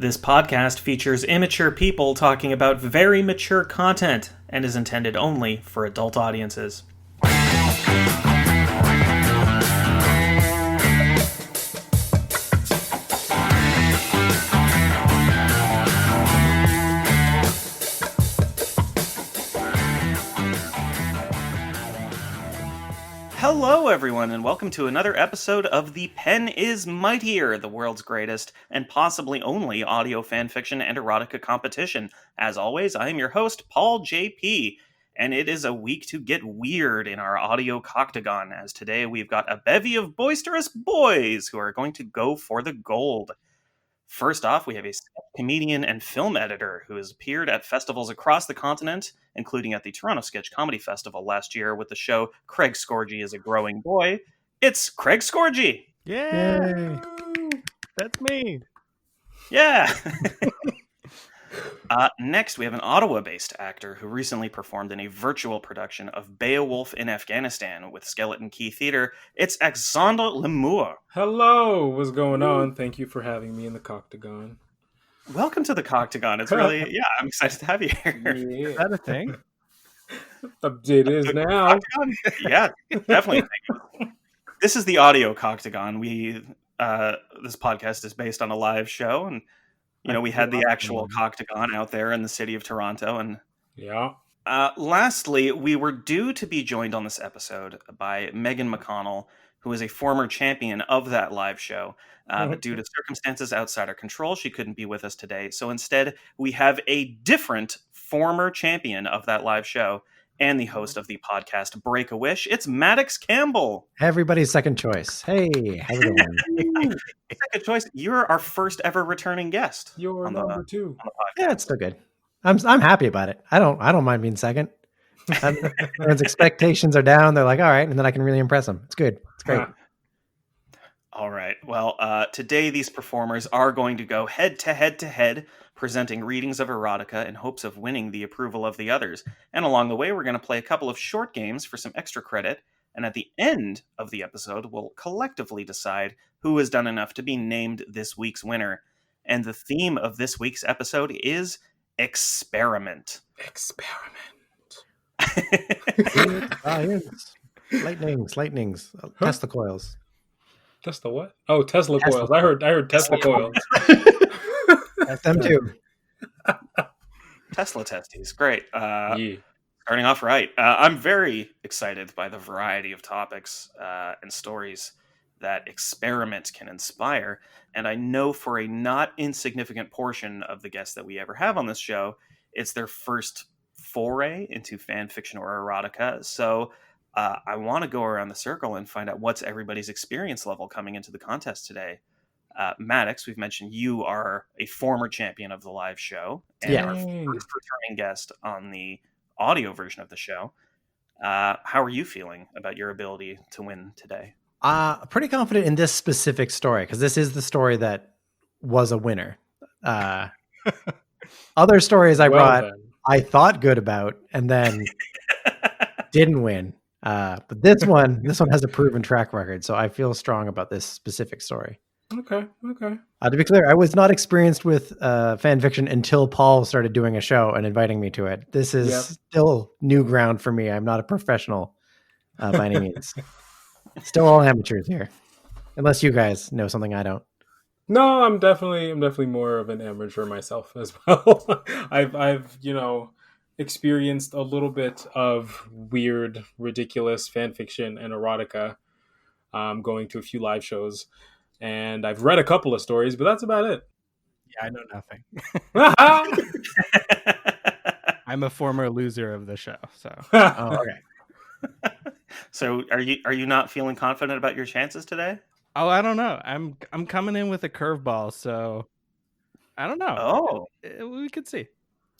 This podcast features immature people talking about very mature content and is intended only for adult audiences. Hello, everyone, and welcome to another episode of The Pen is Mightier, the world's greatest and possibly only audio fanfiction and erotica competition. As always, I am your host, Paul JP, and it is a week to get weird in our audio coctagon, as today we've got a bevy of boisterous boys who are going to go for the gold. First off, we have a comedian and film editor who has appeared at festivals across the continent, including at the Toronto Sketch Comedy Festival last year with the show Craig Scorgie is a Growing Boy. It's Craig Scorgie! Yay! That's me! Yeah! Next, we have an Ottawa-based actor who recently performed in a virtual production of Beowulf in Afghanistan with Skeleton Key Theatre. It's Axandre Lemours. Hello! What's going on? Thank you for having me in the coctagon. Welcome to the coctagon. It's really, I'm excited to have you here. Yeah. Is that a thing? It is now. Yeah, definitely. This is the audio coctagon. This podcast is based on a live show, and we had the actual coctagon out there in the city of Toronto. And yeah. Lastly, we were due to be joined on this episode by Megan McConnell, who is a former champion of that live show. But due to circumstances outside our control, she couldn't be with us today. So instead, we have a different former champion of that live show and the host of the podcast Break a Wish. It's Maddox Campbell. Everybody's second choice. Hey, how's it going? Second choice. You're our first ever returning guest. You're number two. Yeah, it's still good. I'm happy about it. I don't mind being second. Everyone's expectations are down. They're like, all right, and then I can really impress them. It's good. It's great. All right. Well, today these performers are going to go head to head, presenting readings of erotica in hopes of winning the approval of the others. And along the way, we're going to play a couple of short games for some extra credit. And at the end of the episode, we'll collectively decide who has done enough to be named this week's winner. And the theme of this week's episode is experiment. Lightnings. Tesla coils. Tesla what? Oh, Tesla coils. I heard Tesla coils. That's them too. Tesla testes. Great. Starting off right. I'm very excited by the variety of topics and stories that experiment can inspire. And I know for a not insignificant portion of the guests that we ever have on this show, it's their first foray into fan fiction or erotica. So I want to go around the circle and find out what's everybody's experience level coming into the contest today. Maddox, we've mentioned you are a former champion of the live show and our first returning guest on the audio version of the show. How are you feeling about your ability to win today? Pretty confident in this specific story because this is the story that was a winner. Other stories I brought, I thought good about and then didn't win. But this one has a proven track record, so I feel strong about this specific story. Okay. To be clear, I was not experienced with fan fiction until Paul started doing a show and inviting me to it. This is still new ground for me. I'm not a professional by any means. Still all amateurs here, unless you guys know something I don't. No, I'm definitely more of an amateur myself as well. I've experienced a little bit of weird, ridiculous fan fiction and erotica, going to a few live shows. And I've read a couple of stories, but that's about it. Yeah, I know nothing. I'm a former loser of the show, so. Okay. So are you not feeling confident about your chances today? Oh, I don't know. I'm coming in with a curveball, so I don't know. We could see.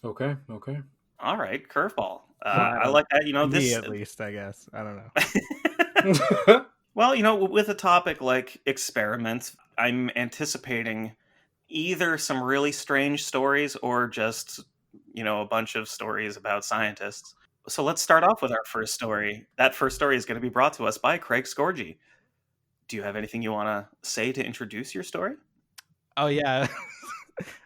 Okay. All right, curveball. I like that. Me at least, I guess. I don't know. Well, with a topic like experiments, I'm anticipating either some really strange stories or just, a bunch of stories about scientists. So let's start off with our first story. That first story is going to be brought to us by Craig Scorgie. Do you have anything you want to say to introduce your story? Oh, yeah.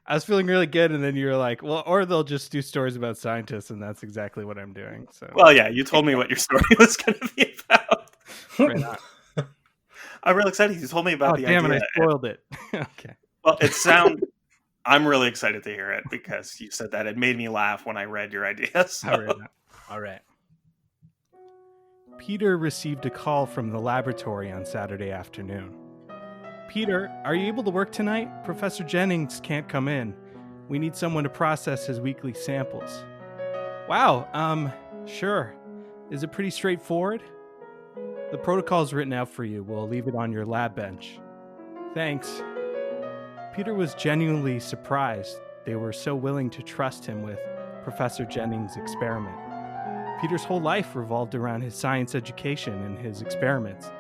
I was feeling really good, and then you were like, well, or they'll just do stories about scientists, and that's exactly what I'm doing. So, well, yeah, you told me what your story was going to be about. Right on. I'm really excited. You told me about the idea. Damn it, I spoiled it. Okay. Well, I'm really excited to hear it because you said that. It made me laugh when I read your idea. So. All right. Peter received a call from the laboratory on Saturday afternoon. Peter, are you able to work tonight? Professor Jennings can't come in. We need someone to process his weekly samples. Wow, sure. Is it pretty straightforward? The protocol's written out for you. We'll leave it on your lab bench. Thanks. Peter was genuinely surprised they were so willing to trust him with Professor Jennings' experiment. Peter's whole life revolved around his science education and his experiments.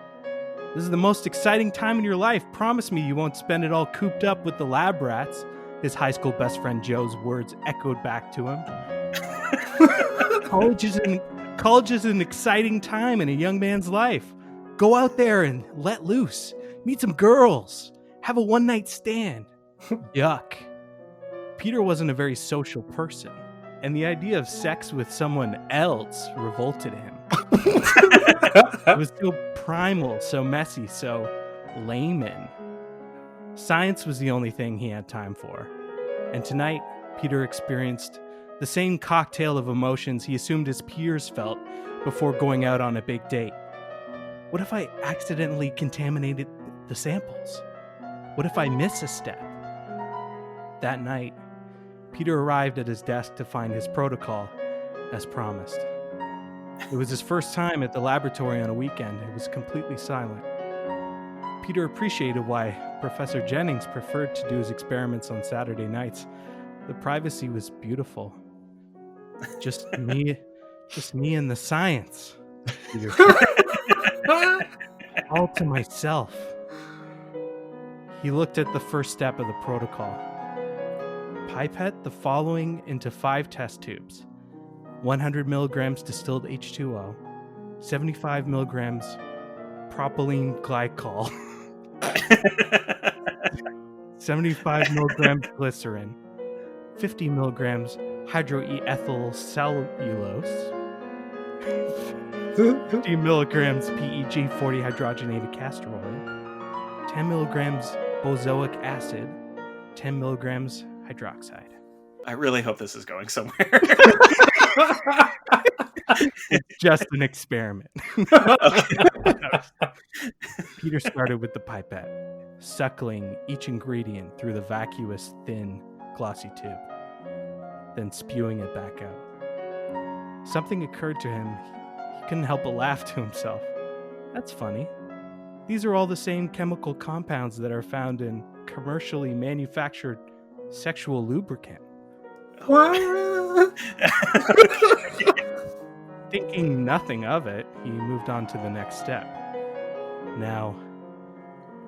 This is the most exciting time in your life. Promise me you won't spend it all cooped up with the lab rats. His high school best friend Joe's words echoed back to him. College is an exciting time in a young man's life. Go out there and let loose. Meet some girls. Have a one-night stand. Yuck. Peter wasn't a very social person, and the idea of sex with someone else revolted him. It was so primal, so messy, so layman. Science was the only thing he had time for. And tonight, Peter experienced the same cocktail of emotions he assumed his peers felt before going out on a big date. What if I accidentally contaminated the samples? What if I miss a step? That night, Peter arrived at his desk to find his protocol, as promised. It was his first time at the laboratory on a weekend. It was completely silent. Peter appreciated why Professor Jennings preferred to do his experiments on Saturday nights. The privacy was beautiful. Just me and the science. All to myself. He looked at the first step of the protocol. Pipette the following into 5 test tubes. 100 milligrams distilled H2O, 75 milligrams propylene glycol, 75 milligrams glycerin, 50 milligrams hydroethyl cellulose, 50 milligrams PEG 40 hydrogenated castor oil, 10 milligrams bozoic acid, 10 milligrams hydroxide. I really hope this is going somewhere. It's just an experiment. Peter started with the pipette, suckling each ingredient through the vacuous, thin, glossy tube, then spewing it back out. Something occurred to him. He couldn't help but laugh to himself. That's funny. These are all the same chemical compounds that are found in commercially manufactured sexual lubricant. What? Thinking nothing of it, he moved on to the next step. Now,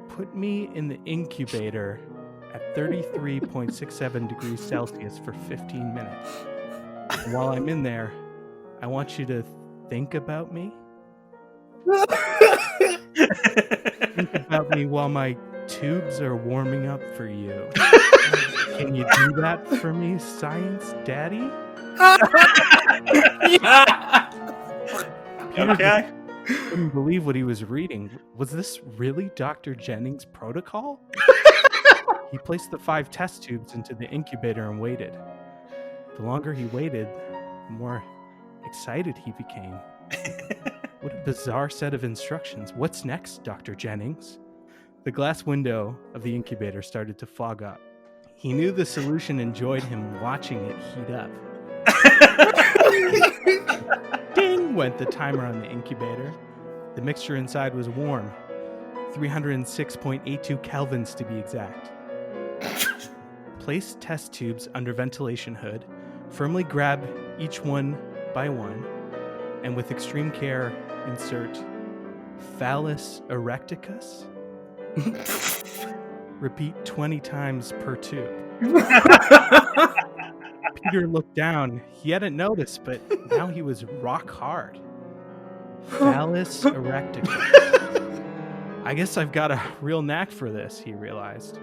put me in the incubator at 33.67 degrees Celsius for 15 minutes. And while I'm in there, I want you to think about me. Think about me while my tubes are warming up for you. Can you do that for me, Science Daddy? Okay. Couldn't believe what he was reading. Was this really Dr. Jennings' protocol? He placed the 5 test tubes into the incubator and waited. The longer he waited, the more excited he became. What a bizarre set of instructions. What's next, Dr. Jennings? The glass window of the incubator started to fog up. He knew the solution enjoyed him watching it heat up. Ding went the timer on the incubator. The mixture inside was warm, 306.82 kelvins to be exact. Place test tubes under ventilation hood, firmly grab each one by one, and with extreme care insert phallus erecticus. Repeat 20 times per tube. Peter looked down. He hadn't noticed, but now he was rock hard. Phallus erecticus. I guess I've got a real knack for this, he realized.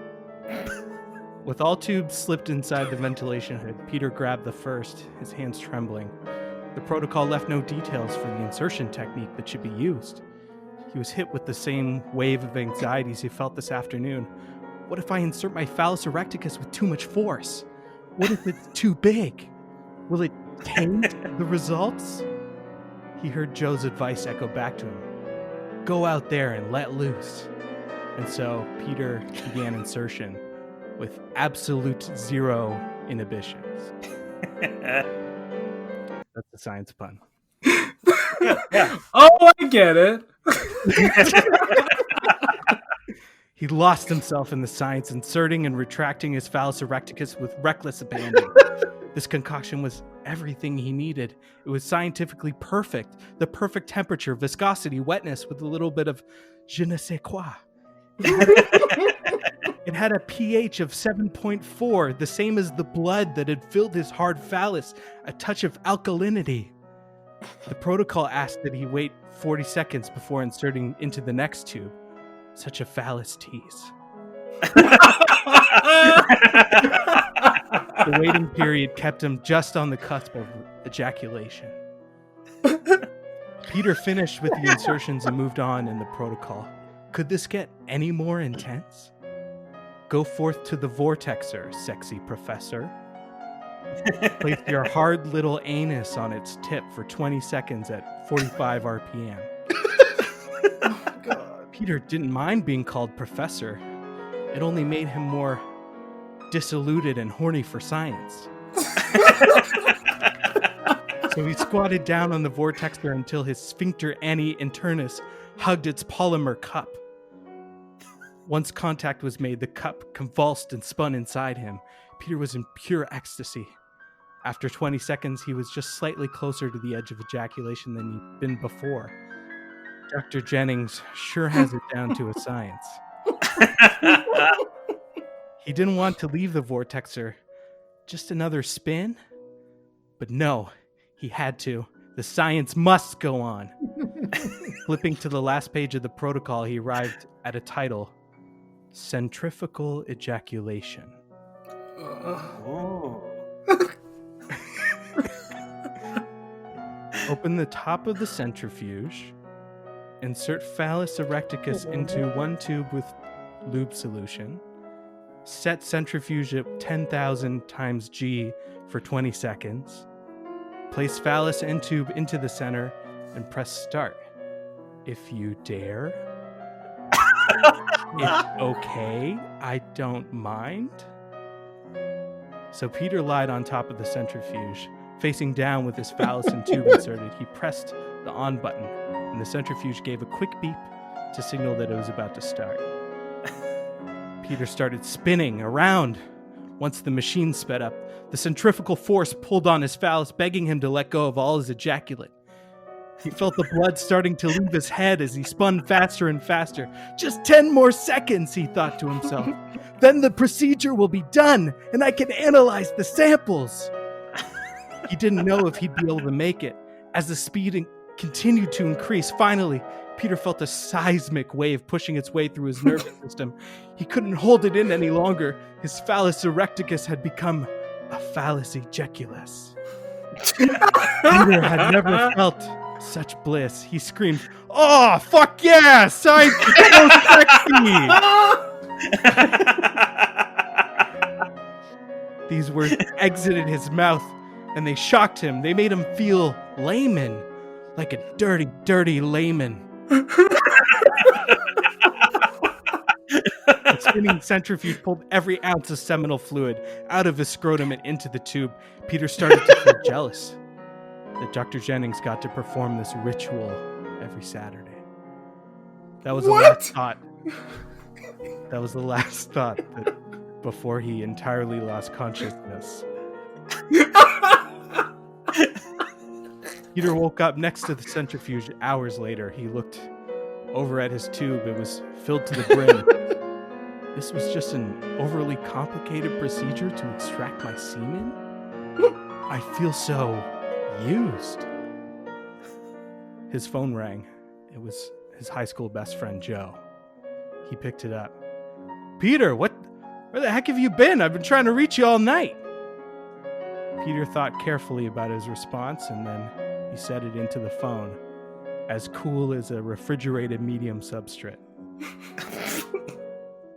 With all tubes slipped inside the ventilation hood, Peter grabbed the first, his hands trembling. The protocol left no details for the insertion technique that should be used. He was hit with the same wave of anxieties he felt this afternoon. What if I insert my phallus erecticus with too much force? What if it's too big? Will it taint the results? He heard Joe's advice echo back to him. Go out there and let loose. And so Peter began insertion with absolute zero inhibitions. That's a science pun. Yeah. Oh, I get it. He lost himself in the science, inserting and retracting his phallus erecticus with reckless abandon. This concoction was everything he needed. It was scientifically perfect. The perfect temperature, viscosity, wetness, with a little bit of je ne sais quoi. It had a pH of 7.4, the same as the blood that had filled his hard phallus, a touch of alkalinity. The protocol asked that he wait 40 seconds before inserting into the next tube. Such a phallus tease. The waiting period kept him just on the cusp of ejaculation. Peter finished with the insertions and moved on in the protocol. Could this get any more intense? Go forth to the vortexer, sexy professor. Place your hard little anus on its tip for 20 seconds at 45 RPM. Oh, God. Peter didn't mind being called professor. It only made him more disillusioned and horny for science. So he squatted down on the vortexer until his sphincter ani internus hugged its polymer cup. Once contact was made, the cup convulsed and spun inside him. Peter was in pure ecstasy. After 20 seconds, he was just slightly closer to the edge of ejaculation than he'd been before. Dr. Jennings sure has it down to a science. He didn't want to leave the vortexer. Just another spin? But no, he had to. The science must go on. Flipping to the last page of the protocol, he arrived at a title, Centrifugal Ejaculation. Oh. Open the top of the centrifuge. Insert phallus erecticus into one tube with lube solution. Set centrifuge at 10,000 times G for 20 seconds. Place phallus end tube into the center and press start. If you dare. It's okay. I don't mind. So Peter lied on top of the centrifuge, facing down with his phallus and tube inserted. He pressed the on button, and the centrifuge gave a quick beep to signal that it was about to start. Peter started spinning around. Once the machine sped up, the centrifugal force pulled on his phallus, begging him to let go of all his ejaculate. He felt the blood starting to leave his head as he spun faster and faster. Just 10 more seconds, he thought to himself. Then the procedure will be done, and I can analyze the samples. He didn't know if he'd be able to make it. As the speed continued to increase, finally, Peter felt a seismic wave pushing its way through his nervous system. He couldn't hold it in any longer. His phallus erecticus had become a phallus ejaculus. Peter had never felt such bliss. He screamed, "Oh, fuck yeah! Science is so sexy!" These words exited his mouth, and they shocked him. They made him feel layman, like a dirty, dirty layman. The spinning centrifuge pulled every ounce of seminal fluid out of his scrotum and into the tube. Peter started to feel jealous that Dr. Jennings got to perform this ritual every Saturday. That was the last thought. That was the last thought before he entirely lost consciousness. Peter woke up next to the centrifuge hours later. He looked over at his tube. It was filled to the brim. This was just an overly complicated procedure to extract my semen? I feel so used. His phone rang. It was his high school best friend, Joe. He picked it up. Peter, what Where the heck have you been? I've been trying to reach you all night. Peter thought carefully about his response, and then he said it into the phone, as cool as a refrigerated medium substrate.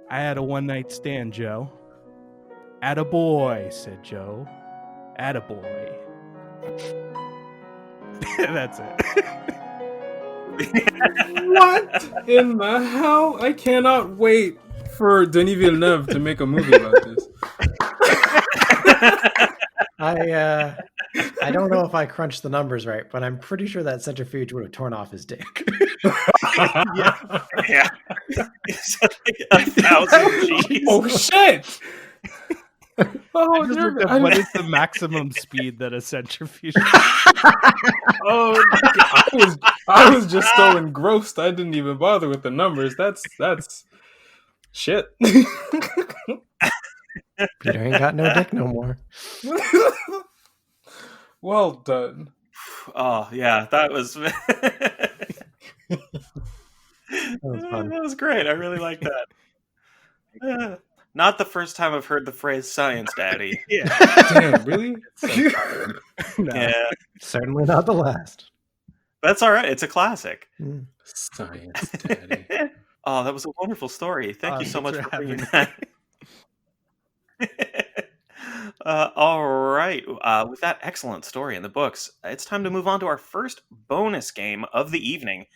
I had a one-night stand, Joe. Attaboy, said Joe. Attaboy. That's it. What in the hell? I cannot wait for Denis Villeneuve to make a movie about this. I don't know if I crunched the numbers right, but I'm pretty sure that centrifuge would have torn off his dick. Yeah. It's like 1,000 G's. Oh shit! I just looked up what is the maximum speed that a centrifuge? Oh, I was just so engrossed. I didn't even bother with the numbers. That's shit. Peter ain't got no dick no more. Well done. Oh yeah, that was That was fun. that was great. I really like that. Not the first time I've heard the phrase "science, daddy." Yeah. Damn, really? No. Yeah, Certainly not the last. that's all right. It's a classic. Science, daddy. Oh, that was a wonderful story. Thank you so much thanks for for bringing having that. All right. With that excellent story in the books, it's time to move on to our first bonus game of the evening.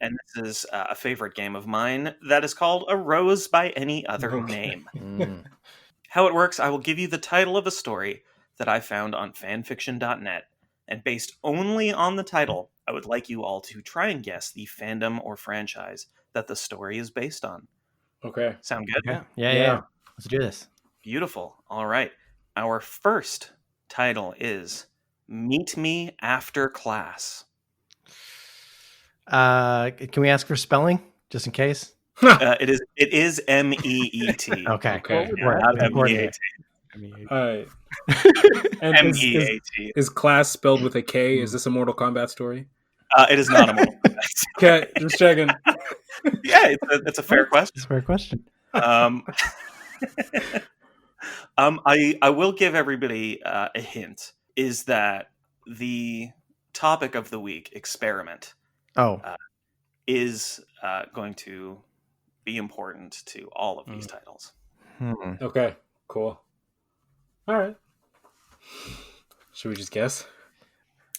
And this is a favorite game of mine that is called A Rose by Any Other Name. How it works, I will give you the title of a story that I found on fanfiction.net. And based only on the title, I would like you all to try and guess the fandom or franchise that the story is based on. Okay. Sound good? Yeah. Let's do this. Beautiful. All right. Our first title is Meet Me After Class. Can we ask for spelling, just in case? It is MEET. Okay. Yeah, not MEAT. All right. And MEAT. is class spelled with a K? Is this a Mortal Kombat story? It is not a Mortal Kombat. Okay, just checking. Yeah, it's a fair question. It's a fair question. I will give everybody a hint. Is that the topic of the week, experiment, is going to be important to all of these titles. Okay, cool. All right. Should we just guess?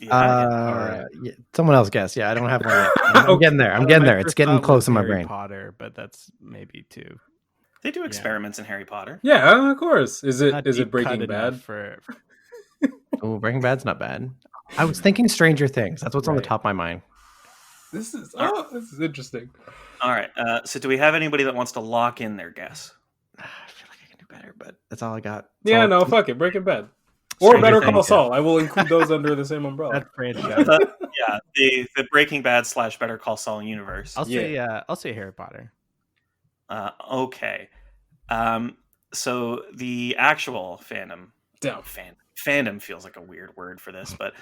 Yeah, all right. Yeah, someone else guess. Yeah, I don't have one yet. I'm getting there. I'm getting there. It's getting close in my Harry brain. Potter, but that's maybe too. They do experiments in Harry Potter. Yeah, of course. Is Not it deep Breaking cut Bad? enough for Oh, Breaking Bad's not bad. I was thinking Stranger Things. That's what's on the top of my mind. This is interesting. All right. So do we have anybody that wants to lock in their guess? I feel like I can do better, but that's all I got. Yeah, no, fuck it. Breaking Bad. Or Stranger Better Call Things, Saul. I will include those under the same umbrella. that franchise. Yeah, the Breaking Bad / Better Call Saul universe. I'll say Harry Potter. Okay. So the actual fandom. Fandom feels like a weird word for this, but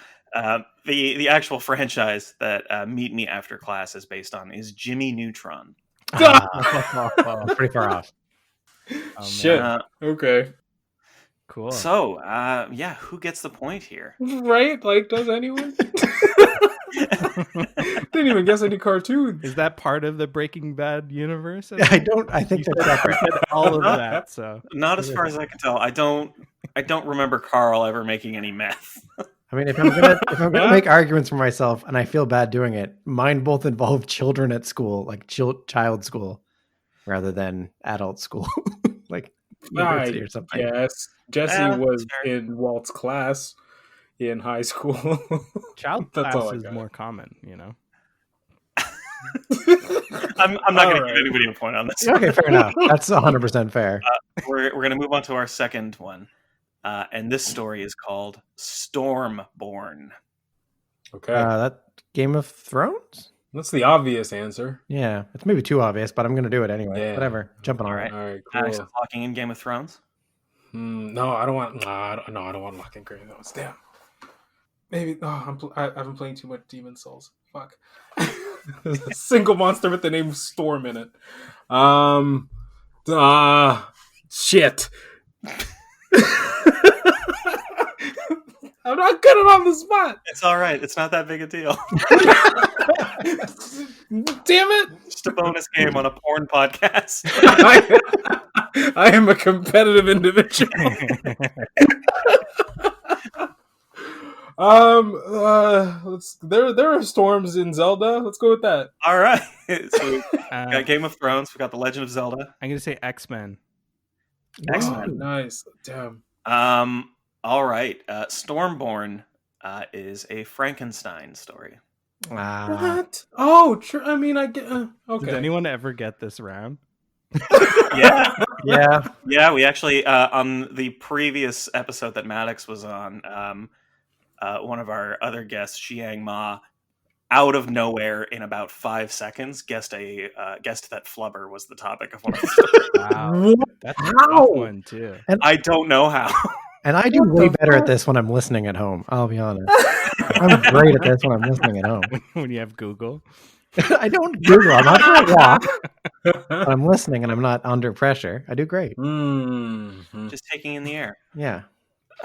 the actual franchise that Meet Me After Class is based on is Jimmy Neutron. Pretty far off. Oh, Shit. Okay. Cool. So, who gets the point here? Right? Like, does anyone? Didn't even guess any cartoons. Is that part of the Breaking Bad universe? I think that's separate. All of that. So Not as far as I can tell. I don't remember Carl ever making any meth. I mean, if I'm gonna make arguments for myself, and I feel bad doing it, mine both involve children at school, like child school, rather than adult school, like university or something. Yes, Jesse was in Walt's class in high school. child That's all class I is got. more common, you know. I'm not going to give anybody a point on this. Okay, fair enough. That's 100% fair. We're going to move on to our second one. And this story is called Stormborn. Okay. That Game of Thrones? That's the obvious answer. Yeah, it's maybe too obvious, but I'm going to do it anyway. Yeah. Whatever. Jumping on All it. right. All right, Alex cool. is locking in Game of Thrones. No, I don't want. I don't want Lock and Grey Thrones. Damn. Maybe. Oh, I've been playing too much Demon Souls. Fuck. There's a single monster with the name Storm in it. Shit. I'm not good on the spot. It's all right. It's not that big a deal. Damn it. Just a bonus game on a porn podcast. I am a competitive individual. There are storms in Zelda. Let's go with that. All right. So we got Game of Thrones. We got The Legend of Zelda. I'm gonna say X-Men. X-Men. Nice. Damn. All right. Stormborn is a Frankenstein story. What? Oh, true. I mean, I get. Okay. Did anyone ever get this round? Yeah. Yeah. We actually on the previous episode that Maddox was on, one of our other guests, Xiang Ma, out of nowhere in about 5 seconds guessed that flubber was the topic of one of the stories. Wow, that's a tough one too. I don't know how. And I do way better at this when I'm listening at home. I'll be honest. I'm great at this when I'm listening at home. When you have Google. I don't Google. I'm not for a walk. But I'm listening and I'm not under pressure. I do great. Mm-hmm. Just taking in the air. Yeah.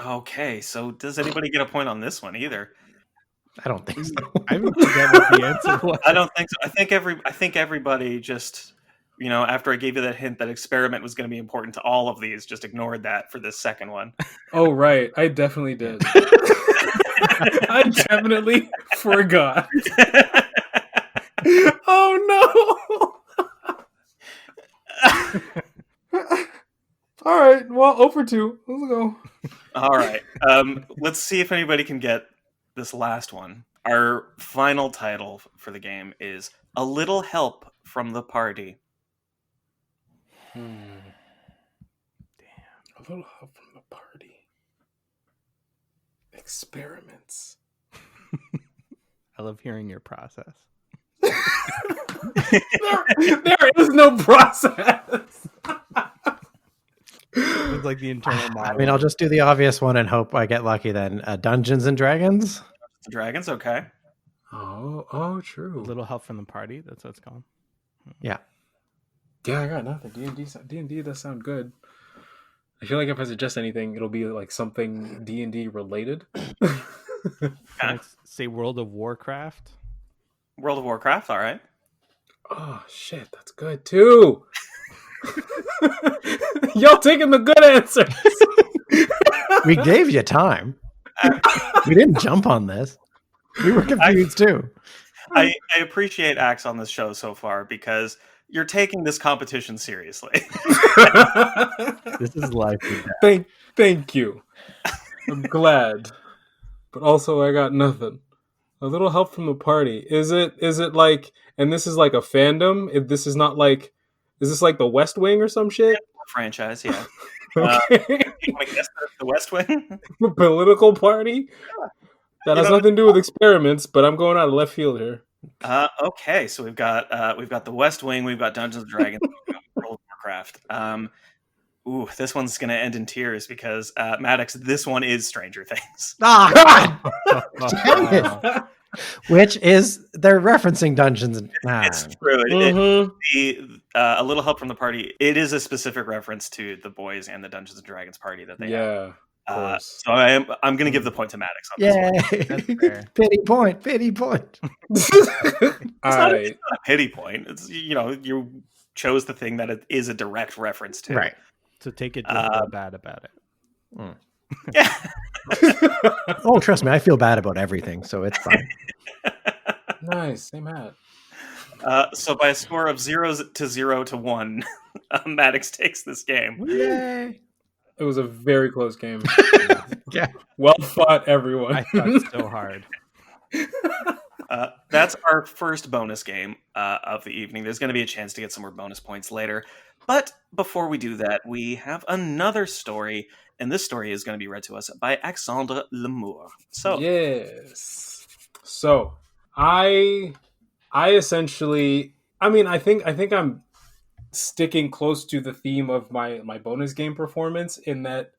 Okay, so does anybody get a point on this one either? I don't think so. I forget what the answer was. I don't think so. I think everybody just, after I gave you that hint that experiment was going to be important to all of these, just ignored that for this second one. Oh, right. I definitely did. I definitely forgot. Oh, no. All right. Well, 0 for 2. Let's go. All right. Let's see if anybody can get this last one. Our final title for the game is A Little Help from the Party. Damn. A little help from the party. Experiments. I love hearing your process. there is no process. It's like the internal model. I mean, I'll just do the obvious one and hope I get lucky then. Dungeons and Dragons? Dragons, okay. Oh, true. A little help from the party. That's what it's called. Yeah. Yeah, I got nothing. D&D does sound good. I feel like if I suggest anything, it'll be like something D&D related. Can I say World of Warcraft? World of Warcraft, all right. Oh, shit, that's good too. Y'all taking the good answers. We gave you time. We didn't jump on this. We were confused too. I appreciate Axe on this show so far because you're taking this competition seriously. This is life. Thank you. I'm glad. But also I got nothing. A little help from the party. Is it like, and this is like a fandom? This is not like, is this like the West Wing or some shit? Franchise, yeah. Okay. You want to guess the West Wing? Political party? That has nothing to do with experiments, but I'm going out of left field here. Okay, so we've got the West Wing, we've got Dungeons and Dragons, we've got World of Warcraft. This one's going to end in tears because Maddox, this one is Stranger Things. Oh, God! Which is they're referencing Dungeons and It's true. A little help from the party. It is a specific reference to the boys and the Dungeons and Dragons party that they have. So I'm going to give the point to Maddox on this one. Pity point. It's not a pity point. It's you chose the thing that it is a direct reference to. Right. So take it, don't feel bad about it. Yeah. Oh, trust me, I feel bad about everything, so it's fine. Nice, same hat. So by a score of 0 to 1, Maddox takes this game. Yay! It was a very close game. Yeah. Well fought, everyone. I fought so hard. That's our first bonus game of the evening. There's going to be a chance to get some more bonus points later. But before we do that, we have another story, and this story is going to be read to us by Axandre Lemours. So yes. So I essentially, I think I'm sticking close to the theme of my bonus game performance in that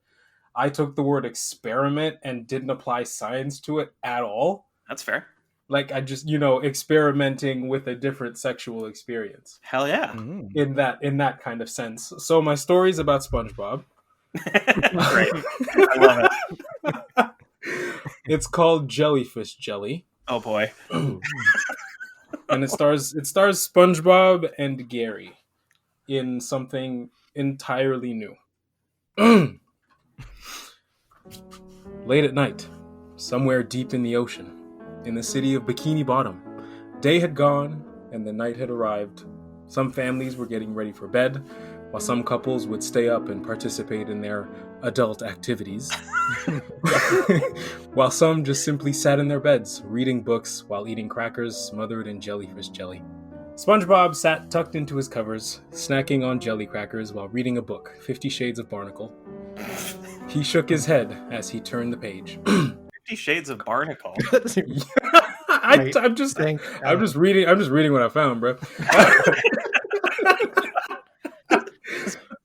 I took the word experiment and didn't apply science to it at all. That's fair. Like I just, experimenting with a different sexual experience. Hell yeah. In that kind of sense. So my story's about SpongeBob. Great. I love it. It's called Jellyfish Jelly. Oh boy. And it stars SpongeBob and Gary in something entirely new. Late at night, somewhere deep in the ocean, in the city of Bikini Bottom, day had gone and the night had arrived. Some families were getting ready for bed, while some couples would stay up and participate in their adult activities, while some just simply sat in their beds, reading books while eating crackers smothered in jellyfish jelly. SpongeBob sat tucked into his covers, snacking on jelly crackers while reading a book, 50 Shades of Barnacle. He shook his head as he turned the page. 50 Shades of Barnacle. I'm just reading what I found, bro.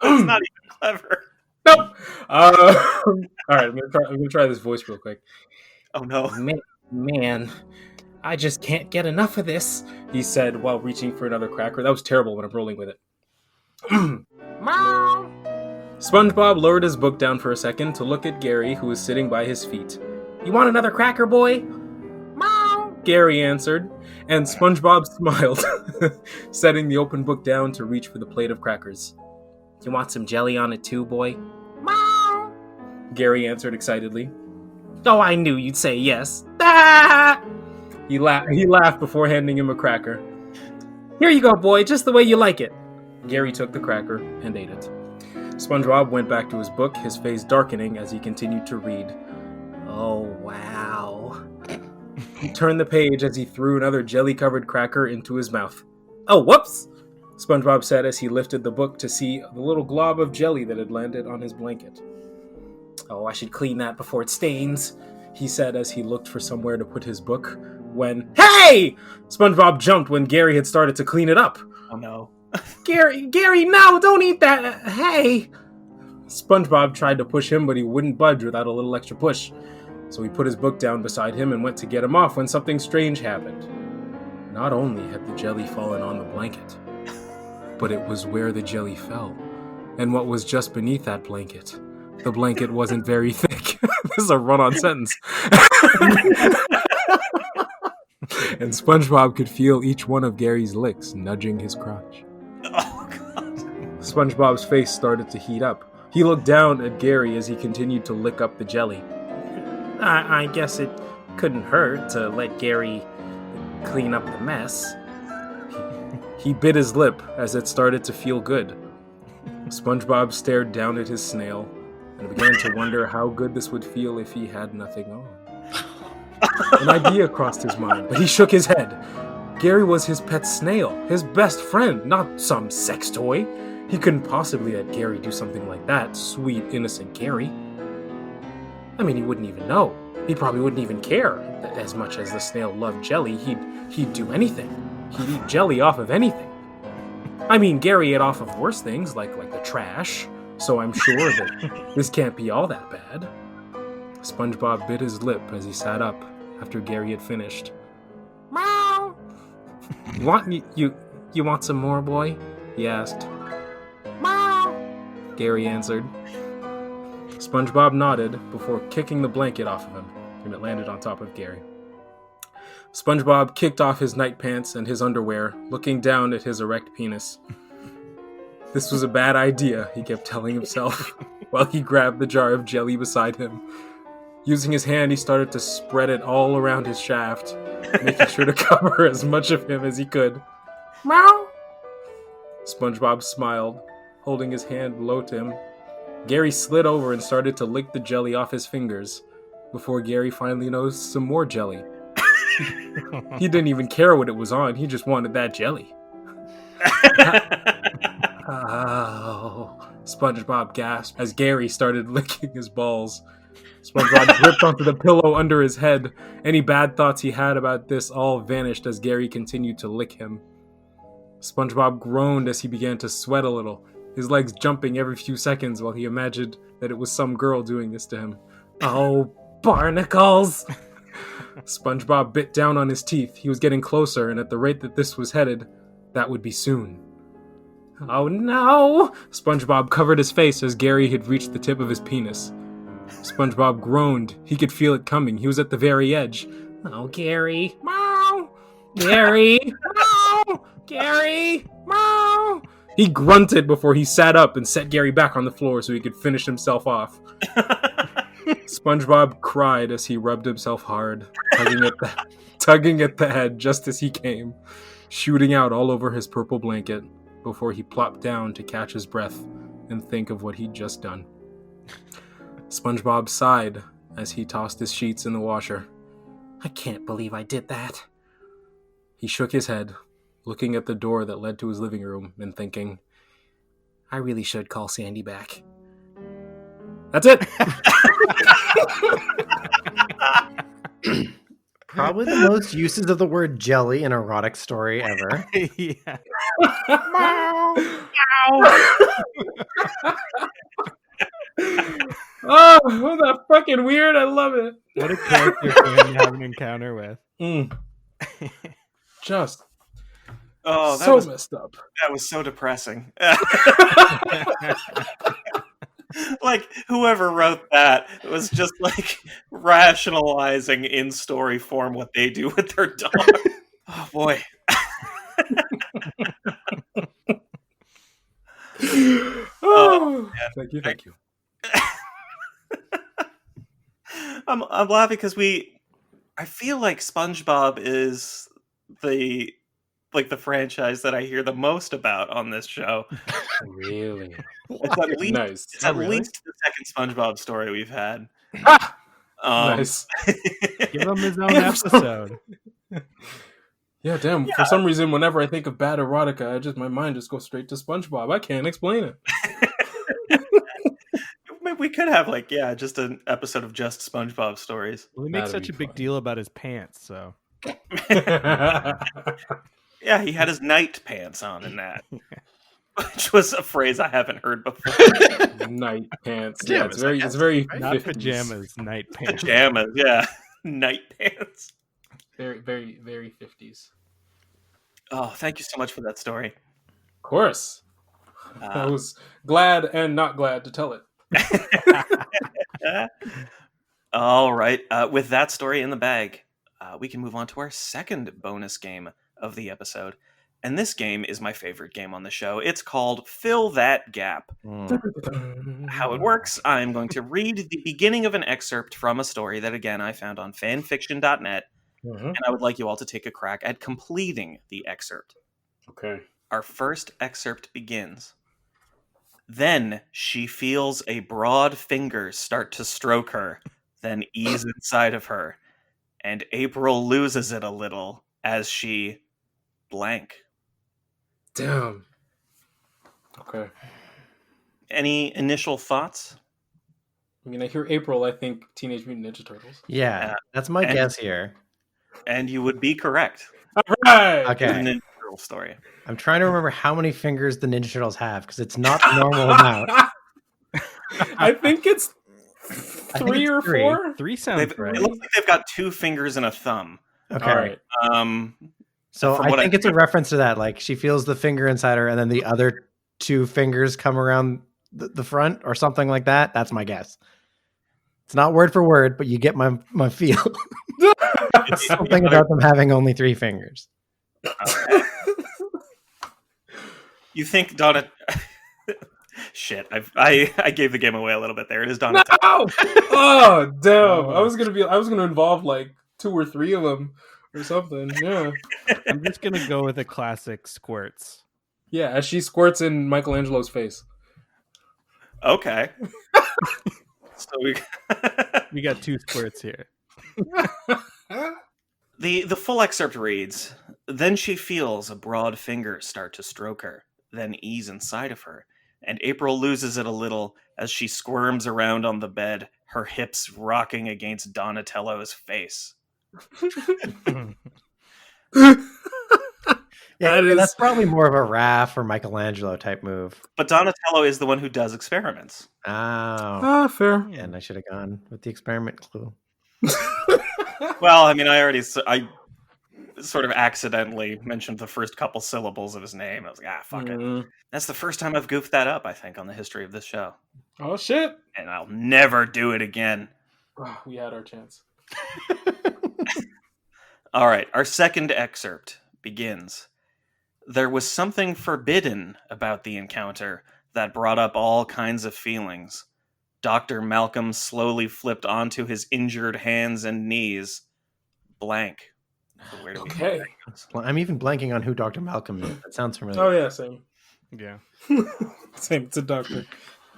It's not even clever. Nope. All right, I'm gonna try this voice real quick. Oh no, man, I just can't get enough of this, he said while reaching for another cracker. That was terrible when I'm rolling with it. SpongeBob lowered his book down for a second to look at Gary, who was sitting by his feet. You want another cracker, boy? Gary answered, and SpongeBob smiled, setting the open book down to reach for the plate of crackers. You want some jelly on it too, boy? Gary answered excitedly. Oh, I knew you'd say yes. Ah! He laughed before handing him a cracker. Here you go, boy, just the way you like it. Gary took the cracker and ate it. SpongeBob went back to his book, his face darkening as he continued to read. Oh, wow. He turned the page as he threw another jelly-covered cracker into his mouth. Oh, whoops! SpongeBob said as he lifted the book to see the little glob of jelly that had landed on his blanket. Oh, I should clean that before it stains, he said as he looked for somewhere to put his book, when... Hey! SpongeBob jumped when Gary had started to clean it up. Oh no. Gary, no, don't eat that! Hey! SpongeBob tried to push him, but he wouldn't budge without a little extra push. So he put his book down beside him and went to get him off when something strange happened. Not only had the jelly fallen on the blanket, but it was where the jelly fell, and what was just beneath that blanket. The blanket wasn't very thick. This is a run-on sentence. And SpongeBob could feel each one of Gary's licks nudging his crotch. Oh, God. SpongeBob's face started to heat up. He looked down at Gary as he continued to lick up the jelly. I guess it couldn't hurt to let Gary clean up the mess. He bit his lip as it started to feel good. SpongeBob stared down at his snail and began to wonder how good this would feel if he had nothing on. An idea crossed his mind, but he shook his head. Gary was his pet snail, his best friend, not some sex toy. He couldn't possibly let Gary do something like that, sweet, innocent Gary. I mean, he wouldn't even know. He probably wouldn't even care. As much as the snail loved jelly, he'd do anything. He'd eat jelly off of anything. I mean, Gary ate off of worse things, like the trash, so I'm sure that this can't be all that bad. SpongeBob bit his lip as he sat up after Gary had finished. Meow! You want some more, boy? He asked. Meow! Gary answered. SpongeBob nodded before kicking the blanket off of him, and it landed on top of Gary. SpongeBob kicked off his night pants and his underwear, looking down at his erect penis. This was a bad idea, he kept telling himself, while he grabbed the jar of jelly beside him. Using his hand, he started to spread it all around his shaft, making sure to cover as much of him as he could. Meow! SpongeBob smiled, holding his hand low to him. Gary slid over and started to lick the jelly off his fingers, before Gary finally noticed some more jelly. He didn't even care what it was on, he just wanted that jelly. Oh, SpongeBob gasped as Gary started licking his balls. SpongeBob gripped onto the pillow under his head. Any bad thoughts he had about this all vanished as Gary continued to lick him. SpongeBob groaned as he began to sweat a little, his legs jumping every few seconds while he imagined that it was some girl doing this to him. Oh, barnacles! SpongeBob bit down on his teeth. He was getting closer, and at the rate that this was headed, that would be soon. Oh no! SpongeBob covered his face as Gary had reached the tip of his penis. SpongeBob groaned. He could feel it coming. He was at the very edge. Oh, Gary. Meow! Gary! Meow! Gary! Meow! He grunted before he sat up and set Gary back on the floor so he could finish himself off. SpongeBob cried as he rubbed himself hard, tugging at the head just as he came, shooting out all over his purple blanket before he plopped down to catch his breath and think of what he'd just done. SpongeBob sighed as he tossed his sheets in the washer. I can't believe I did that. He shook his head, looking at the door that led to his living room and thinking, I really should call Sandy back. That's it. Probably the most uses of the word jelly in an erotic story ever. Yeah. Oh, what that fucking weird. I love it. What a character for him to have an encounter with. Just Oh, that so was messed up. that was so depressing. Like whoever wrote that was just like rationalizing in story form what they do with their dog. Oh boy. Oh, thank you. I'm laughing because I feel like SpongeBob is the franchise that I hear the most about on this show. Really? It's at least, Nice. it's at least the second SpongeBob story we've had. Ah! Um, Nice. Give him his own episode. Yeah, damn. For some reason, whenever I think of bad erotica, my mind just goes straight to SpongeBob. I can't explain it. We could have just an episode of just SpongeBob stories. Well, he makes That'd such a be big fun. deal about his pants, so. Yeah, he had his night pants on in that, which was a phrase I haven't heard before. Night pants. Pajamas, Yeah, it's very Not 50s. pajamas, night pants. Pajamas, yeah, night pants. Very, very, very 50s. Oh, thank you so much for that story. Of course. I was glad and not glad to tell it. All right. With that story in the bag, we can move on to our second bonus game of the episode. And this game is my favorite game on the show. It's called Fill That Gap. How it works, I'm going to read the beginning of an excerpt from a story that, again, I found on fanfiction.net. And I would like you all to take a crack at completing the excerpt. Okay. Our first excerpt begins. Then she feels a broad finger start to stroke her, then ease inside of her, and April loses it a little as she blank. Damn. Okay. Any initial thoughts? I mean, I hear April, I think Teenage Mutant Ninja Turtles. Yeah, that's my guess here. And you would be correct. All right. It's a Okay. Ninja Turtle story. I'm trying to remember how many fingers the Ninja Turtles have because it's not the normal amount. I think it's I think three it's or three. four. 3 sounds right. It looks like they've got 2 fingers and a thumb. Okay. All right. So From I what think it's a reference to that. Like she feels the finger inside her, and then the other 2 fingers come around the front or something like that. That's my guess. It's not word for word, but you get my feel. It's something about them having only 3 fingers. Okay. You think Donna? Shit! I gave the game away a little bit there. It is Donna. No! Oh damn! I was gonna involve like 2 or 3 of them or something. Yeah. I'm just going to go with a classic squirts. Yeah, as she squirts in Michelangelo's face. Okay. So We got 2 squirts here. The full excerpt reads: Then she feels a broad finger start to stroke her, then ease inside of her, and April loses it a little as she squirms around on the bed, her hips rocking against Donatello's face. Yeah, That is- that's probably more of a Raph or Michelangelo type move. But Donatello is the one who does experiments. Oh. Fair. And I should have gone with the experiment clue. Well, I mean, I sort of accidentally mentioned the first couple syllables of his name. I was like, fuck it. That's the first time I've goofed that up, I think, on the history of this show. Oh, shit. And I'll never do it again. We had our chance. All right, our second excerpt begins. There was something forbidden about the encounter that brought up all kinds of feelings. Dr. Malcolm slowly flipped onto his injured hands and knees. Blank. So where do we Okay. Well, I'm even blanking on who Dr. Malcolm is. That sounds familiar. Oh, yeah, same. Yeah. Same. It's a doctor.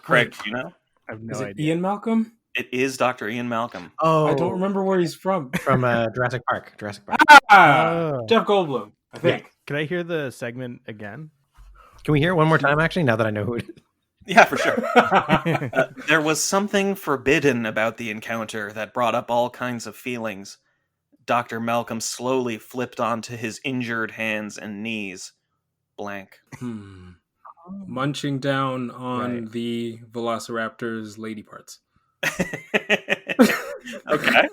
Craig, do you know? I have no Is it idea. Ian Malcolm? It is Dr. Ian Malcolm. Oh, I don't remember where he's from. From Jurassic Park. Oh. Jeff Goldblum, I think. Can I hear the segment again? Can we hear it one more time, actually, now that I know who it is? Yeah, for sure. There was something forbidden about the encounter that brought up all kinds of feelings. Dr. Malcolm slowly flipped onto his injured hands and knees. Blank. Munching down on Right. the Velociraptor's lady parts. Okay.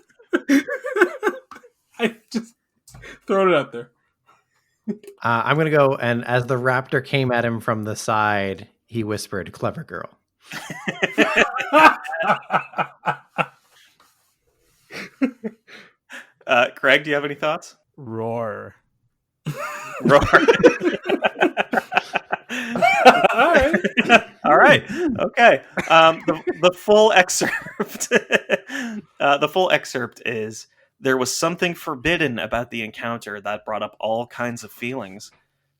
I just throwing it out there. I'm going to go, and as the raptor came at him from the side, he whispered, "Clever girl." Craig, do you have any thoughts? Roar. Roar. All right. Okay. The full excerpt. The full excerpt is: there was something forbidden about the encounter that brought up all kinds of feelings.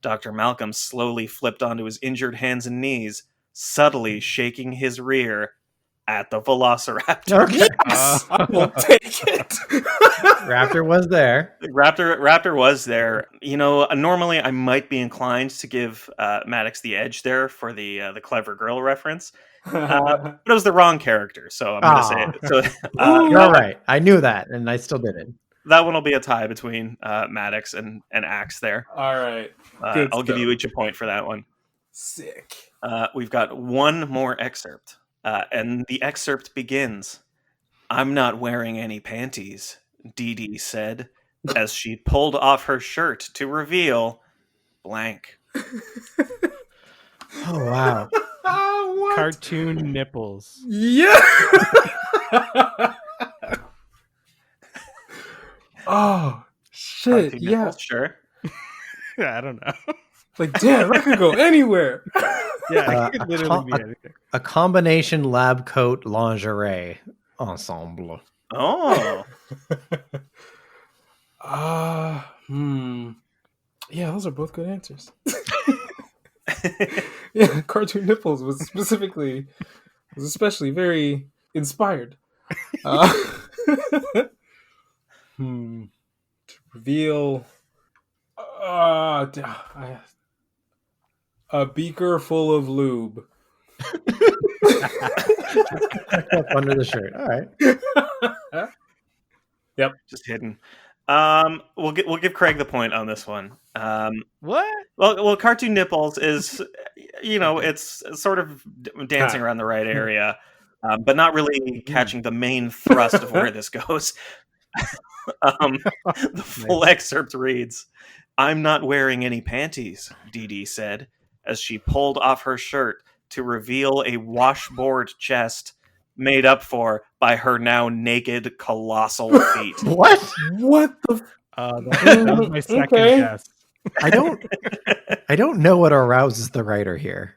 Dr. Malcolm slowly flipped onto his injured hands and knees, subtly shaking his rear at the Velociraptor. Okay. Yes! I will take it. Raptor was there. Raptor was there. You know, normally I might be inclined to give Maddox the edge there for the clever girl reference, but it was the wrong character, so I'm going to say it. So You're right. I knew that, and I still did it. that one will be a tie between Maddox and Axe there. All right. I'll give you each a point for that one. Sick. We've got one more excerpt, and the excerpt begins. "I'm not wearing any panties," Dee Dee said, as she pulled off her shirt to reveal blank. Oh, wow. What? Cartoon nipples. Yeah. Oh shit! Cartoon Yeah. nipples, sure. I don't know. Like, damn, that could go anywhere. Yeah, it could literally be anything. A combination lab coat lingerie ensemble. Oh, Yeah, those are both good answers. Yeah, cartoon nipples was especially very inspired. To reveal a beaker full of lube. Up under the shirt. All right. Yep. just hidden. We'll give Craig the point on this one. What? Well, cartoon nipples is, it's sort of dancing around the right area, but not really catching the main thrust of where this goes. The full excerpt reads, "I'm not wearing any panties," Dee Dee said, as she pulled off her shirt to reveal a washboard chest made up for by her now naked colossal feet. What? What the? That was my second Okay. guess. I don't know what arouses the writer here.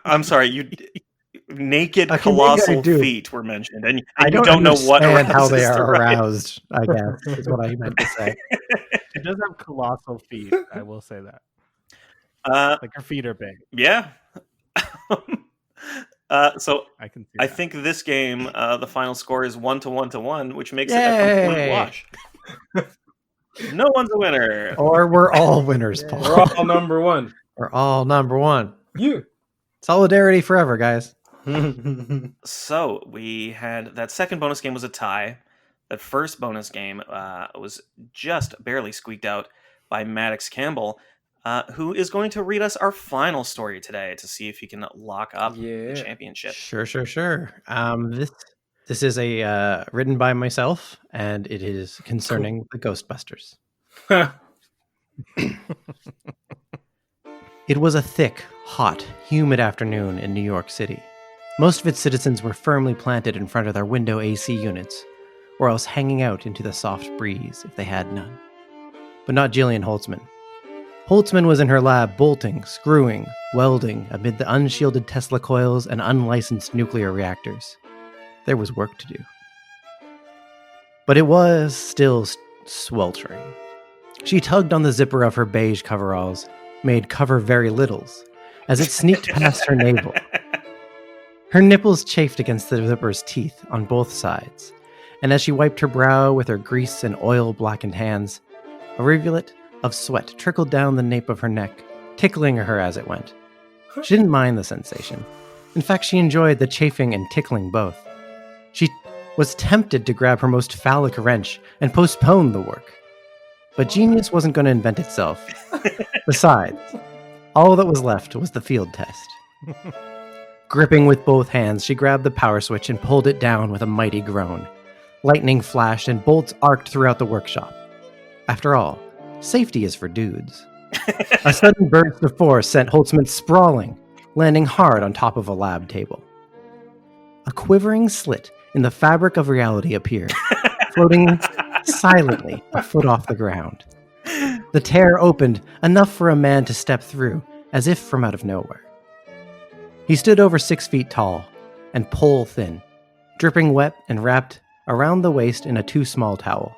I'm sorry, naked Okay, maybe I colossal do. feet were mentioned, and I you don't know what understand how they arouses the are writer. aroused, I guess, is what I meant to say. She does have colossal feet. I will say that. Like her feet are big. Yeah. So I can see I that. think this game, the final score is 1-1-1, which makes it a Yay! complete wash. No one's a winner. Or we're all winners, Paul. We're all number one. We're all number one. You. Solidarity forever, guys. So we had that second bonus game was a tie. That first bonus game was just barely squeaked out by Maddox Campbell, who is going to read us our final story today to see if he can lock up the championship. Sure. This is a written by myself, and it is concerning the Ghostbusters. It was a thick, hot, humid afternoon in New York City. Most of its citizens were firmly planted in front of their window AC units, or else hanging out into the soft breeze if they had none. But not Jillian Holtzman. Holtzman was in her lab bolting, screwing, welding amid the unshielded Tesla coils and unlicensed nuclear reactors. There was work to do. But it was still sweltering. She tugged on the zipper of her beige coveralls, made cover very littles, as it sneaked past her navel. Her nipples chafed against the zipper's teeth on both sides, and as she wiped her brow with her grease and oil-blackened hands, a rivulet of sweat trickled down the nape of her neck, tickling her as it went. She didn't mind the sensation. In fact, she enjoyed the chafing and tickling both. She was tempted to grab her most phallic wrench and postpone the work. But genius wasn't going to invent itself. Besides, all that was left was the field test. Gripping with both hands, she grabbed the power switch and pulled it down with a mighty groan. Lightning flashed and bolts arced throughout the workshop. After all, safety is for dudes. A sudden burst of force sent Holtzman sprawling, landing hard on top of a lab table. A quivering slit in the fabric of reality appeared, floating silently a foot off the ground. The tear opened enough for a man to step through, as if from out of nowhere. He stood over 6 feet tall and pole thin, dripping wet and wrapped around the waist in a too small towel.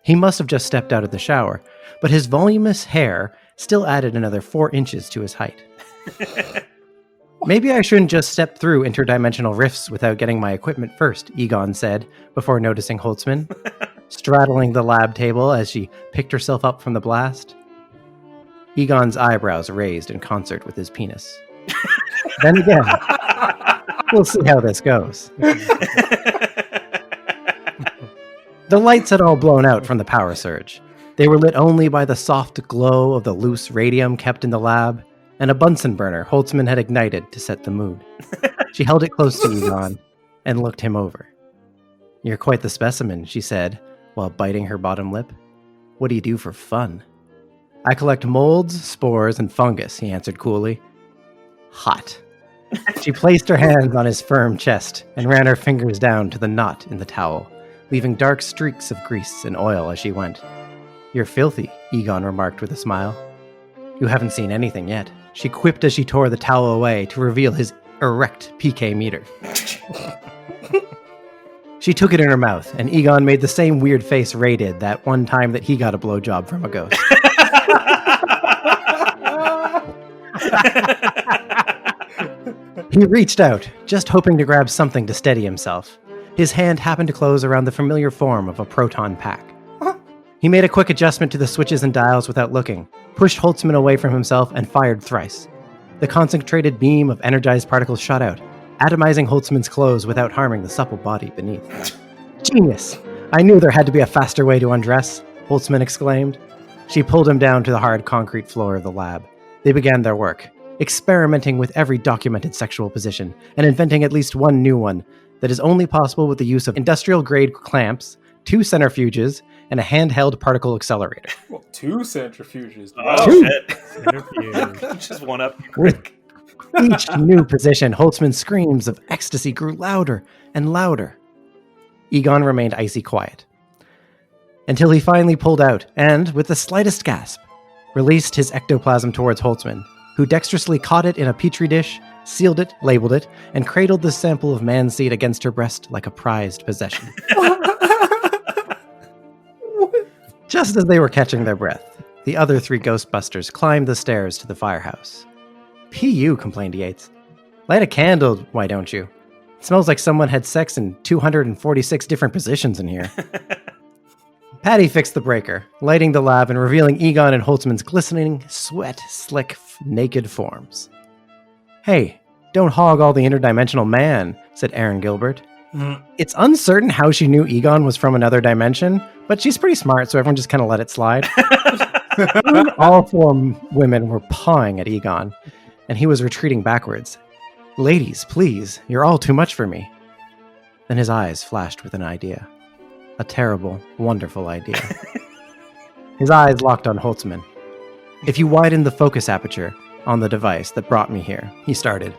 He must have just stepped out of the shower, but his voluminous hair still added another 4 inches to his height. Maybe I shouldn't just step through interdimensional rifts without getting my equipment first, Egon said, before noticing Holtzman, straddling the lab table as she picked herself up from the blast. Egon's eyebrows raised in concert with his penis. Then again, we'll see how this goes. The lights had all blown out from the power surge. They were lit only by the soft glow of the loose radium kept in the lab, and a Bunsen burner Holtzman had ignited to set the mood. She held it close to Egon and looked him over. "You're quite the specimen," she said, while biting her bottom lip. "What do you do for fun?" "I collect molds, spores, and fungus," he answered coolly. Hot. She placed her hands on his firm chest and ran her fingers down to the knot in the towel, leaving dark streaks of grease and oil as she went. "You're filthy," Egon remarked with a smile. "You haven't seen anything yet," she quipped as she tore the towel away to reveal his erect PK meter. She took it in her mouth, and Egon made the same weird face Ray did that one time that he got a blowjob from a ghost. He reached out, just hoping to grab something to steady himself. His hand happened to close around the familiar form of a proton pack. He made a quick adjustment to the switches and dials without looking, pushed Holtzman away from himself, and fired thrice. The concentrated beam of energized particles shot out, atomizing Holtzman's clothes without harming the supple body beneath. "Genius! I knew there had to be a faster way to undress," Holtzman exclaimed. She pulled him down to the hard concrete floor of the lab. They began their work, experimenting with every documented sexual position, and inventing at least one new one that is only possible with the use of industrial-grade clamps, 2 centrifuges, and a handheld particle accelerator. Well, 2 centrifuges. Oh, shit. Just one up. With each new position, Holtzman's screams of ecstasy grew louder and louder. Egon remained icy quiet, until he finally pulled out and, with the slightest gasp, released his ectoplasm towards Holtzman, who dexterously caught it in a petri dish, sealed it, labeled it, and cradled the sample of man seed against her breast like a prized possession. Just as they were catching their breath, the other 3 Ghostbusters climbed the stairs to the firehouse. "P.U.," complained Yates. "Light a candle, why don't you? It smells like someone had sex in 246 different positions in here." Patty fixed the breaker, lighting the lab and revealing Egon and Holtzman's glistening, sweat-slick, naked forms. "Hey, don't hog all the interdimensional man," said Aaron Gilbert. It's uncertain how she knew Egon was from another dimension, but she's pretty smart, so everyone just kind of let it slide. All 4 women were pawing at Egon, and he was retreating backwards. "Ladies, please, you're all too much for me." Then his eyes flashed with an idea. A terrible, wonderful idea. His eyes locked on Holtzman. If you widen the focus aperture on the device that brought me here, he started,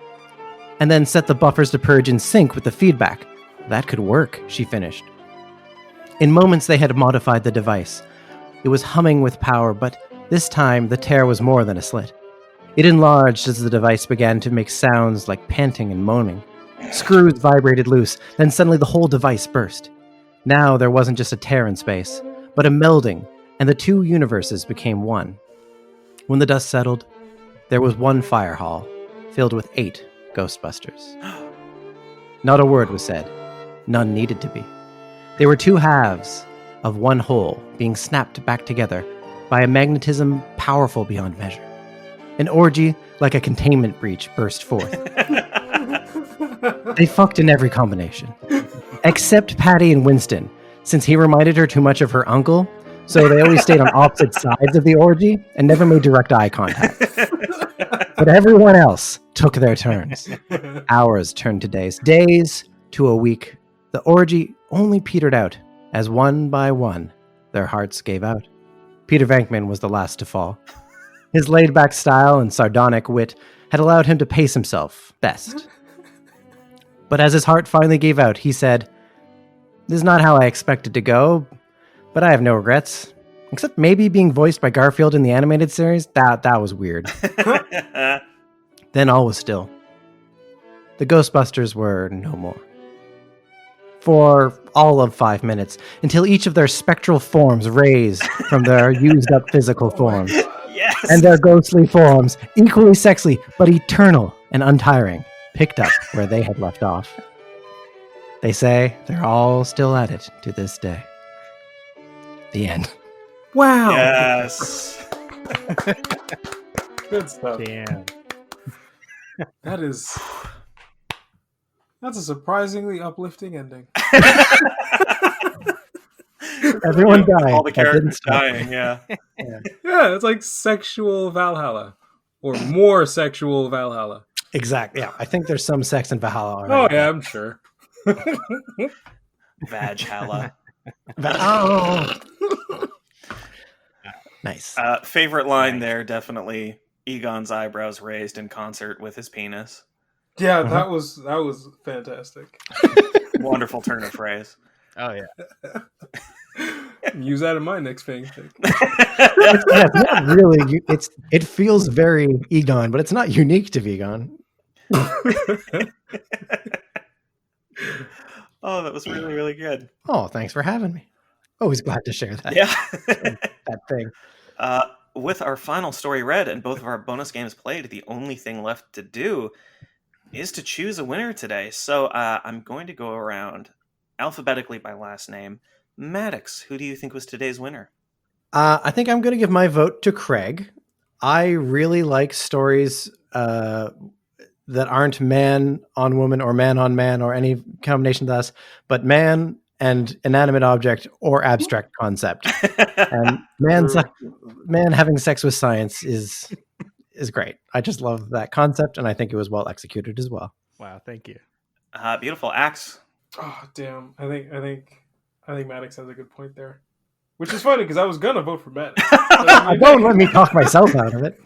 and then set the buffers to purge in sync with the feedback, that could work, she finished. In moments they had modified the device. It was humming with power, but this time the tear was more than a slit. It enlarged as the device began to make sounds like panting and moaning. Screws vibrated loose, then suddenly the whole device burst. Now there wasn't just a tear in space, but a melding, and the two universes became one. When the dust settled, there was one fire hall, filled with 8 Ghostbusters. Not a word was said. None needed to be. They were 2 halves of one whole, being snapped back together by a magnetism powerful beyond measure. An orgy, like a containment breach, burst forth. They fucked in every combination. Except Patty and Winston, since he reminded her too much of her uncle, so they always stayed on opposite sides of the orgy and never made direct eye contact. But everyone else took their turns. Hours turned to days, days to a week. The orgy only petered out as one by one their hearts gave out. Peter Venkman was the last to fall. His laid-back style and sardonic wit had allowed him to pace himself best. But as his heart finally gave out, he said, "This is not how I expected to go, but I have no regrets. Except maybe being voiced by Garfield in the animated series. That was weird." Then all was still. The Ghostbusters were no more. For all of 5 minutes, until each of their spectral forms raised from their used-up physical forms. Yes. And their ghostly forms, equally sexy, but eternal and untiring, picked up where they had left off. They say they're all still at it to this day. The end. Wow. Yes. Good stuff. Damn. That's a surprisingly uplifting ending. Everyone died. All the That didn't characters stop. dying, yeah. Yeah, it's like sexual Valhalla. Or more sexual Valhalla. Exactly. Yeah, I think there's some sex in Valhalla already. Oh, yeah, I'm sure. Vaghala. Oh. Nice. Favorite line there, definitely Egon's eyebrows raised in concert with his penis. Yeah, that was fantastic. Wonderful turn of phrase. Oh yeah. Use that in my next fanfic. It's not really. It feels very Egon, but it's not unique to Egon. Oh, that was really, really good. Oh, thanks for having me. Always glad to share that. Yeah. That thing. With our final story read and both of our bonus games played, the only thing left to do is to choose a winner today. So I'm going to go around alphabetically by last name. Maddox, who do you think was today's winner? I think I'm going to give my vote to Craig. I really like stories that aren't man on woman or man on man or any combination thus, but man and inanimate object or abstract concept. And man having sex with science is great. I just love that concept, and I think it was well executed as well. Wow, thank you. Beautiful. Axe. Oh, damn. I think Maddox has a good point there. Which is funny because I was gonna vote for Maddox. Don't let me talk myself out of it.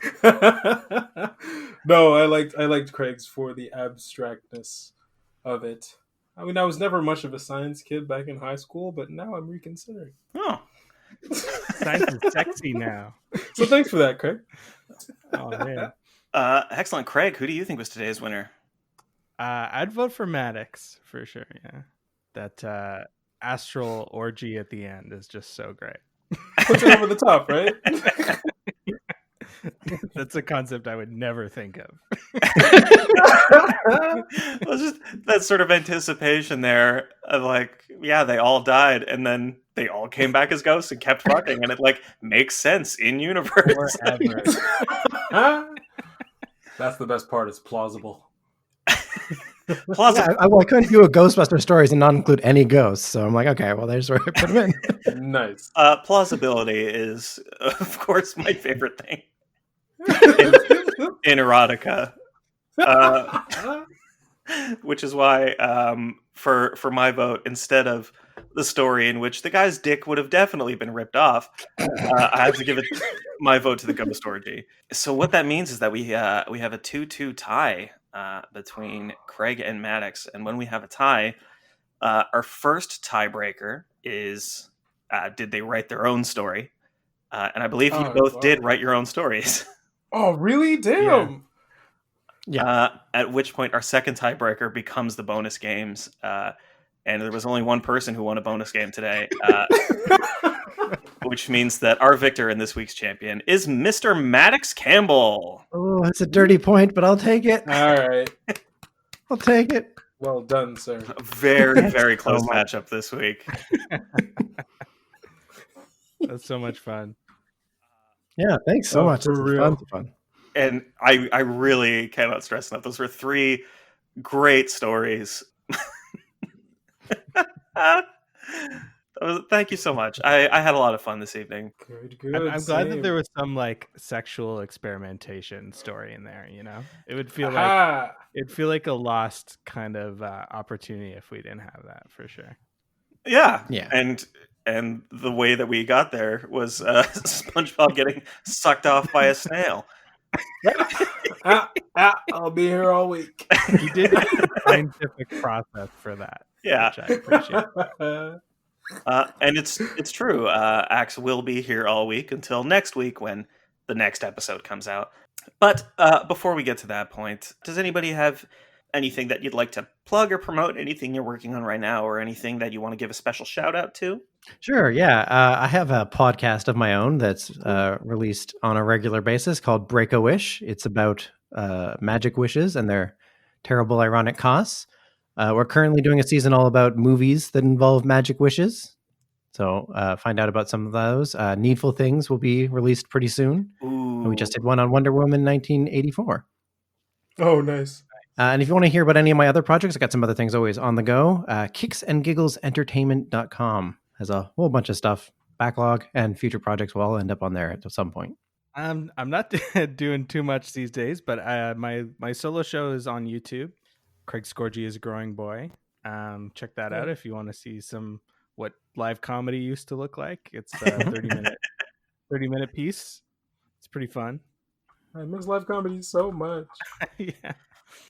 No, I liked Craig's for the abstractness of it. I mean, I was never much of a science kid back in high school, but now I'm reconsidering. Oh. Science is sexy now. So thanks for that, Craig. Oh man. Excellent. Craig, who do you think was today's winner? I'd vote for Maddox for sure. Yeah, that astral orgy at the end is just so great. Puts it over the top, right? That's a concept I would never think of. Well, just that sort of anticipation there of like, yeah, they all died and then they all came back as ghosts and kept fucking, and it like makes sense in universe. Forever. That's the best part. It's plausible. Plausible. Yeah, I couldn't do a Ghostbuster stories and not include any ghosts, so I'm like, okay, well, there's where I put them in. Nice. Plausibility is, of course, my favorite thing in erotica. which is why for my vote, instead of the story in which the guy's dick would have definitely been ripped off, I have to give it my vote to the ghost orgy. So what that means is that we have a 2-2 tie between Craig and Maddox, and when we have a tie, our first tiebreaker is did they write their own story? And I believe you both did write your own stories. Oh, really? Damn. Yeah. At which point, our second tiebreaker becomes the bonus games. And there was only one person who won a bonus game today, which means that our victor in this week's champion is Mr. Maddox Campbell. Oh, that's a dirty point, but I'll take it. All right. I'll take it. Well done, sir. A very, very close matchup this week. That's so much fun. Yeah, thanks so much. For real. Fun. And I really cannot stress enough. Those were 3 great stories. Thank you so much. I had a lot of fun this evening. Good. I'm glad that there was some like sexual experimentation story in there. It would feel like a lost kind of opportunity if we didn't have that, for sure. Yeah. Yeah. And the way that we got there was SpongeBob getting sucked off by a snail. I'll be here all week. You did a scientific process for that. Yeah, which I appreciate. And it's true. Axe will be here all week until next week when the next episode comes out. But before we get to that point, does anybody have anything that you'd like to plug or promote? Anything you're working on right now, or anything that you want to give a special shout out to? Sure, yeah. I have a podcast of my own that's released on a regular basis called Break a Wish. It's about magic wishes and their terrible, ironic costs. We're currently doing a season all about movies that involve magic wishes. So find out about some of those. Needful Things will be released pretty soon. Ooh. We just did one on Wonder Woman 1984. Oh, nice. And if you want to hear about any of my other projects, I got some other things always on the go. kicksandgigglesentertainment.com has a whole bunch of stuff, backlog, and future projects will all end up on there at some point. I'm not doing too much these days, but my solo show is on YouTube. Craig Scorgie is a Growing Boy. Check that out if you want to see what live comedy used to look like. It's a 30 minute piece. It's pretty fun. I miss live comedy so much. Yeah.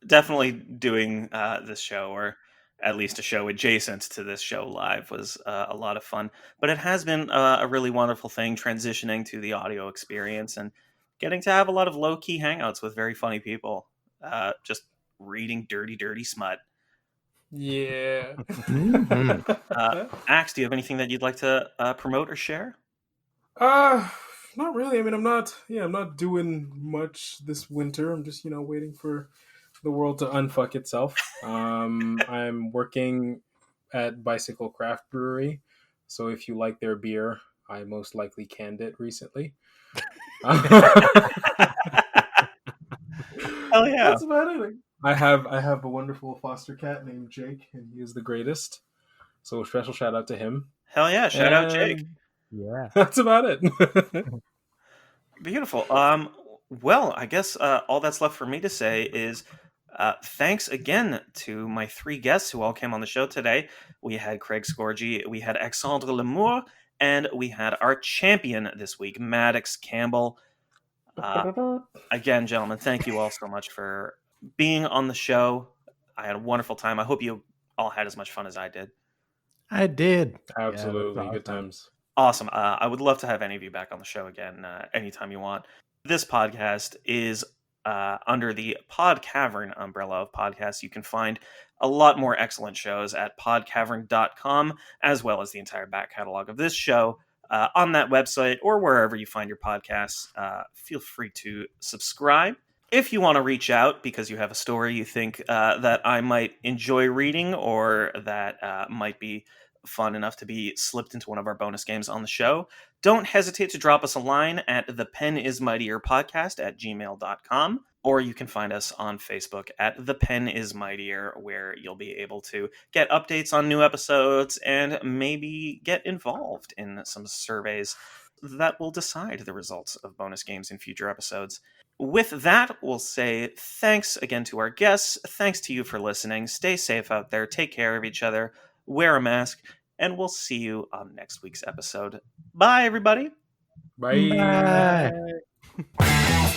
Definitely doing this show, or at least a show adjacent to this show live, was a lot of fun. But it has been a really wonderful thing transitioning to the audio experience and getting to have a lot of low-key hangouts with very funny people. Just reading dirty smut. Yeah. Axe, do you have anything that you'd like to promote or share? Not really. I mean, I'm not doing much this winter. I'm just, waiting for the world to unfuck itself. I'm working at Bicycle Craft Brewery, so if you like their beer, I most likely canned it recently. Hell yeah. That's about it. I have a wonderful foster cat named Jake, and he is the greatest. So a special shout out to him. Hell yeah! Shout out Jake. Yeah, that's about it. Beautiful. Well, I guess all that's left for me to say is thanks again to my 3 guests who all came on the show today. We had Craig Scorgie, we had Axandre Lemours, and we had our champion this week, Maddox Campbell. Again, gentlemen, thank you all so much for being on the show. I had a wonderful time. I hope you all had as much fun as I did. I did. Absolutely. Good times. Awesome. I would love to have any of you back on the show again anytime you want. This podcast is under the Pod Cavern umbrella of podcasts. You can find a lot more excellent shows at podcavern.com, as well as the entire back catalog of this show on that website or wherever you find your podcasts. Feel free to subscribe. If you want to reach out because you have a story you think that I might enjoy reading, or that might be fun enough to be slipped into one of our bonus games on the show, don't hesitate to drop us a line at thepenismightier@gmail.com, or you can find us on Facebook at The Pen Is Mightier, where you'll be able to get updates on new episodes and maybe get involved in some surveys that will decide the results of bonus games in future episodes. with that, we'll say thanks again to our guests. Thanks to you for listening. Stay safe out there. Take care of each other. Wear a mask. And we'll see you on next week's episode. Bye, everybody. Bye. Bye.